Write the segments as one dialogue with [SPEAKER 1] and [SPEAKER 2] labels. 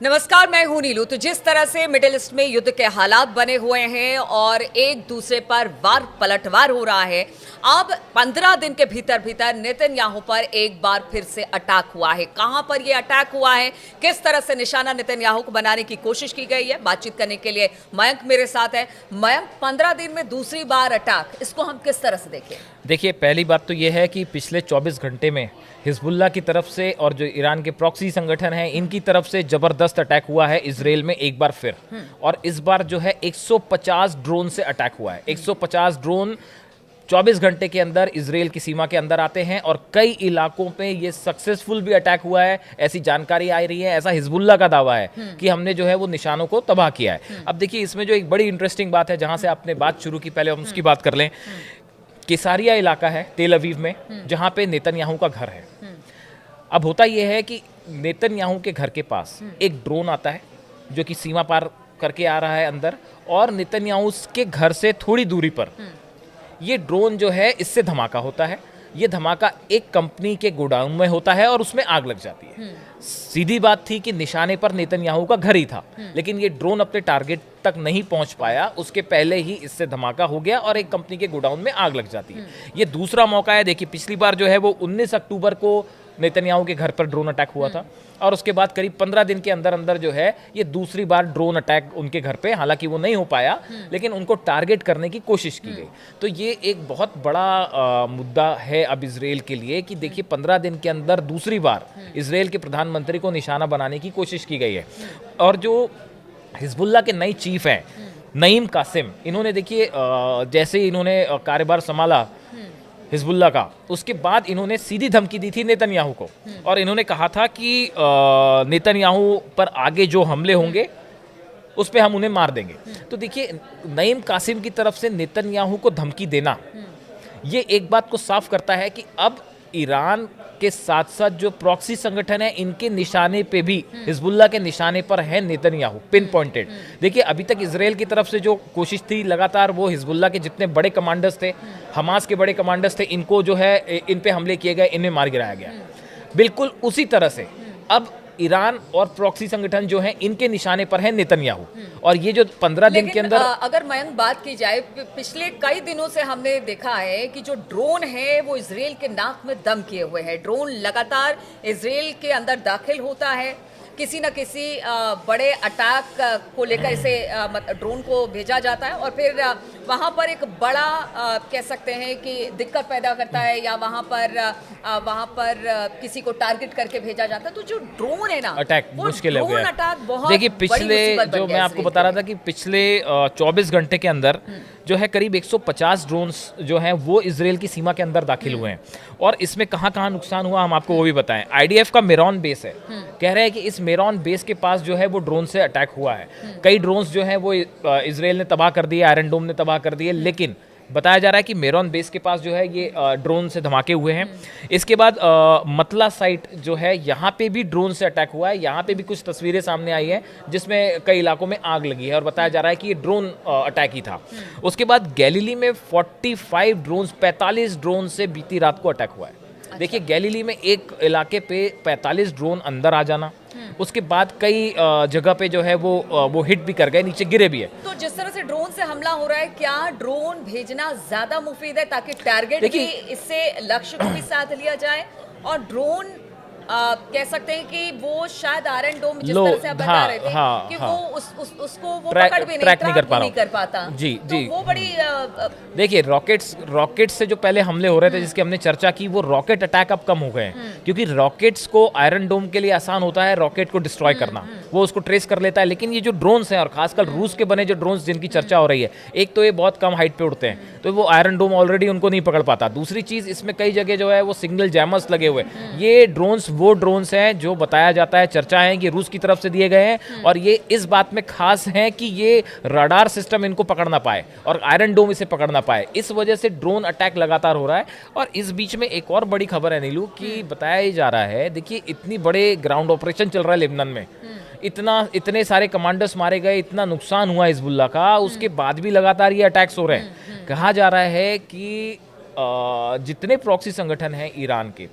[SPEAKER 1] नमस्कार, मैं हूं नीलू। तो जिस तरह से मिडिल ईस्ट में युद्ध के हालात बने हुए हैं और एक दूसरे पर वार पलटवार हो रहा है, अब 15 दिन के भीतर भीतर नेतन्याहू पर एक बार फिर से अटैक हुआ है। कहां पर यह अटैक हुआ है, किस तरह से निशाना नेतन्याहू को बनाने की कोशिश की गई है, बातचीत करने के लिए मयंक मेरे साथ है। मयंक, 15 दिन में दूसरी बार अटैक, इसको हम किस तरह से देखें?
[SPEAKER 2] देखिए, पहली बात तो यह है कि पिछले 24 घंटे में हिजबुल्लाह की तरफ से और जो ईरान के प्रॉक्सी संगठन हैं इनकी तरफ से जबरदस्त अटैक हुआ है इजराइल में एक बार फिर। और इस बार जो है 150 ड्रोन से अटैक हुआ है। 150 ड्रोन 24 घंटे के अंदर इजराइल की सीमा के अंदर आते हैं और कई इलाकों पे ये सक्सेसफुल भी अटैक हुआ है, ऐसी जानकारी आ रही है। ऐसा हिजबुल्लाह का दावा है कि हमने जो है वो निशानों को तबाह किया है। अब देखिए, इसमें जो एक बड़ी इंटरेस्टिंग बात है, जहां से आपने बात शुरू की, पहले हम उसकी बात कर लें। किसारिया इलाका है तेल अवीव में, जहां पे नेतन्याहू का घर है। अब होता यह है कि नेतन्याहू के घर के पास एक ड्रोन आता है जो कि सीमा पार करके आ रहा है अंदर, और नेतन्याहू के घर से थोड़ी दूरी पर ये ड्रोन जो है इससे धमाका होता है। ये धमाका एक कंपनी के गोडाउन में होता है और उसमें आग लग जाती है। सीधी बात थी कि निशाने पर नेतन्याहू का घर ही था, लेकिन ये ड्रोन अपने टारगेट तक नहीं पहुंच पाया, उसके पहले ही इससे धमाका हो गया और एक कंपनी के गोडाउन में आग लग जाती है। ये दूसरा मौका है। देखिए, पिछली बार जो है वो 19 अक्टूबर को नेतन्याहू के घर पर ड्रोन अटैक हुआ था और उसके बाद करीब 15 दिन के अंदर अंदर जो है ये दूसरी बार ड्रोन अटैक उनके घर पे, हालांकि वो नहीं हो पाया, लेकिन उनको टारगेट करने की कोशिश की गई। तो ये एक बहुत बड़ा मुद्दा है अब इजराइल के लिए कि देखिए, 15 दिन के अंदर दूसरी बार इजराइल के प्रधानमंत्री को निशाना बनाने की कोशिश की गई है। और जो हिजबुल्लाह के नई चीफ हैं नईम कासिम, इन्होंने देखिए जैसे ही इन्होंने कार्यभार संभाला हिजबुल्लाह का, उसके बाद इन्होंने सीधी धमकी दी थी नेतन्याहू को और इन्होंने कहा था कि नेतन्याहू पर आगे जो हमले होंगे उस पे हम उन्हें मार देंगे। तो देखिए, नईम कासिम की तरफ से नेतन्याहू को धमकी देना ये एक बात को साफ करता है कि अब ईरान के साथ साथ जो प्रॉक्सी संगठन है इनके निशाने पे भी, हिजबुल्लाह के निशाने पर है नेतन्याहू, पिन पॉइंटेड। देखिए, अभी तक इजराइल की तरफ से जो कोशिश थी लगातार, वो हिजबुल्लाह के जितने बड़े कमांडर्स थे, हमास के बड़े कमांडर्स थे, इनको जो है इन पे हमले किए गए, इन्हें मार गिराया गया। बिल्कुल उसी तरह से अब ईरान और प्रॉक्सी संगठन जो हैं इनके निशाने पर है नेतन्याहू। और ये जो 15 दिन के अंदर,
[SPEAKER 1] अगर मयंक बात की जाए, पिछले कई दिनों से हमने देखा है कि जो ड्रोन है वो इजराइल के नाक में दम किए हुए है। ड्रोन लगातार इजराइल के अंदर दाखिल होता है, किसी न किसी बड़े अटैक को लेकर इसे ड्रोन को भेजा जाता है और फिर वहाँ पर एक बड़ा कह सकते हैं कि दिक्कत पैदा करता है, या वहाँ पर किसी को टारगेट करके भेजा जाता है। तो जो ड्रोन है ना,
[SPEAKER 2] अटैक मुश्किल हो गया।
[SPEAKER 1] अटैक बहुत,
[SPEAKER 2] देखिए, पिछले जो मैं आपको बता रहा था कि पिछले 24 घंटे के अंदर जो है करीब 150 ड्रोन्स जो हैं वो इजराइल की सीमा के अंदर दाखिल हुए हैं। और इसमें कहाँ कहाँ नुकसान हुआ हम आपको वो भी बताएं। आईडीएफ का मेरॉन बेस है, कह रहे हैं कि इस मेरॉन बेस के पास जो है वो ड्रोन से अटैक हुआ है। कई ड्रोन्स जो हैं वो इजराइल ने तबाह कर दिए, आयरन डोम ने तबाह कर दिए, लेकिन बताया जा रहा है कि मेरॉन बेस के पास जो है ये ड्रोन से धमाके हुए हैं। इसके बाद मतला साइट जो है यहाँ पे भी ड्रोन से अटैक हुआ है। यहाँ पे भी कुछ तस्वीरें सामने आई हैं जिसमें कई इलाकों में आग लगी है और बताया जा रहा है कि ये ड्रोन अटैक ही था। उसके बाद गैलीली में 45 ड्रोन से बीती रात को अटैक हुआ है। देखिए, गैलीली में एक इलाके पे 45 ड्रोन अंदर आ जाना, उसके बाद कई जगह पे जो है वो हिट भी कर गए, नीचे गिरे भी है।
[SPEAKER 1] तो जिस तरह से ड्रोन से हमला हो रहा है, क्या ड्रोन भेजना ज्यादा मुफीद है ताकि टारगेट भी, इससे लक्ष्य को भी साथ लिया जाए? और ड्रोन कह सकते हैं कि वो शायद आयरन डोम जिस तरह से आप बता रहे थे कि वो उसको वो पकड़ भी नहीं कर पाता।
[SPEAKER 2] जी जी,
[SPEAKER 1] तो वो बड़ी
[SPEAKER 2] देखिए, रॉकेट्स से जो पहले हमले हो रहे थे जिसकी हमने चर्चा की, वो रॉकेट अटैक अब कम हो गए हैं क्योंकि रॉकेट्स को आयरन डोम के लिए आसान होता है रॉकेट को डिस्ट्रॉय करना, वो उसको ट्रेस कर लेता है। लेकिन ये जो ड्रोन्स हैं और खासकर रूस के बने जो ड्रोन्स जिनकी चर्चा हो रही है, एक तो ये बहुत कम हाइट पे उड़ते हैं तो वो आयरन डोम ऑलरेडी उनको नहीं पकड़ पाता। दूसरी चीज, इसमें कई जगह जो है वो सिग्नल जैमर्स लगे हुए। ये ड्रोन्स वो ड्रोन्स हैं जो बताया जाता है, चर्चा है कि रूस की तरफ से दिए गए हैं और ये इस बात में खास हैं कि ये रडार सिस्टम इनको पकड़ ना पाए और आयरन डोम इसे पकड़ ना पाए। इस वजह से ड्रोन अटैक लगातार हो रहा है। और इस बीच में एक और बड़ी खबर है नीलू कि बताया ही जा रहा है, देखिए, इतनी बड़े ग्राउंड ऑपरेशन चल रहा है लेबनान में, इतने सारे कमांडर्स मारे गए, इतना नुकसान हुआ हिजबुल्लाह का, उसके बाद भी लगातार ये अटैक्स हो रहे हैं। कहा जा रहा है कि जितने प्रॉक्सी संगठन हैं ईरान के,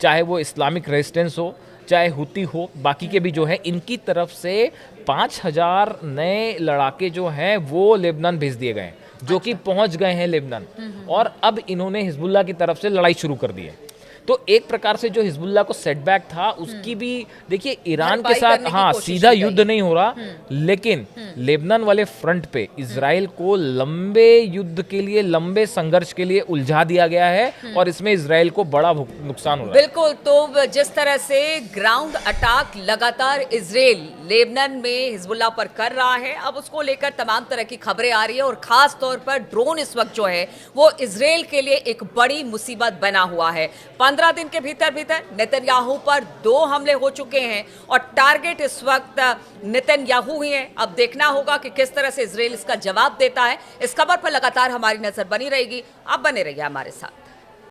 [SPEAKER 2] चाहे वो इस्लामिक रेजिस्टेंस हो चाहे हुती हो, बाकी के भी जो है, इनकी तरफ से 5,000 नए लड़ाके जो हैं वो लेबनान भेज दिए गए हैं, जो कि पहुंच गए हैं लेबनान, और अब इन्होंने हिजबुल्लाह की तरफ से लड़ाई शुरू कर दी है। तो एक प्रकार से जो हिजबुल्लाह को सेटबैक था उसकी भी देखिए ईरान के साथ हाँ सीधा युद्ध नहीं हो रहा, लेकिन लेबनान वाले फ्रंट पे इजराइल को लंबे युद्ध के लिए, लंबे संघर्ष के लिए उलझा दिया गया है और इसमें इजराइल को बड़ा नुकसान हो रहा है।
[SPEAKER 1] बिल्कुल, तो जिस तरह से ग्राउंड अटैक लगातार इजराइल लेबनान में हिजबुल्लाह पर कर रहा है, अब उसको लेकर तमाम तरह की खबरें आ रही है और खास तौर पर ड्रोन इस वक्त जो है वो इजराइल के लिए एक बड़ी मुसीबत बना हुआ है। 15 दिन के भीतर नेतन्याहू पर 2 हमले हो चुके हैं और टारगेट इस वक्त नेतन्याहू ही है। अब देखना होगा कि किस तरह से इजराइल इसका जवाब देता है। इस खबर पर लगातार हमारी नजर बनी रहेगी। आप बने रहिए हमारे साथ।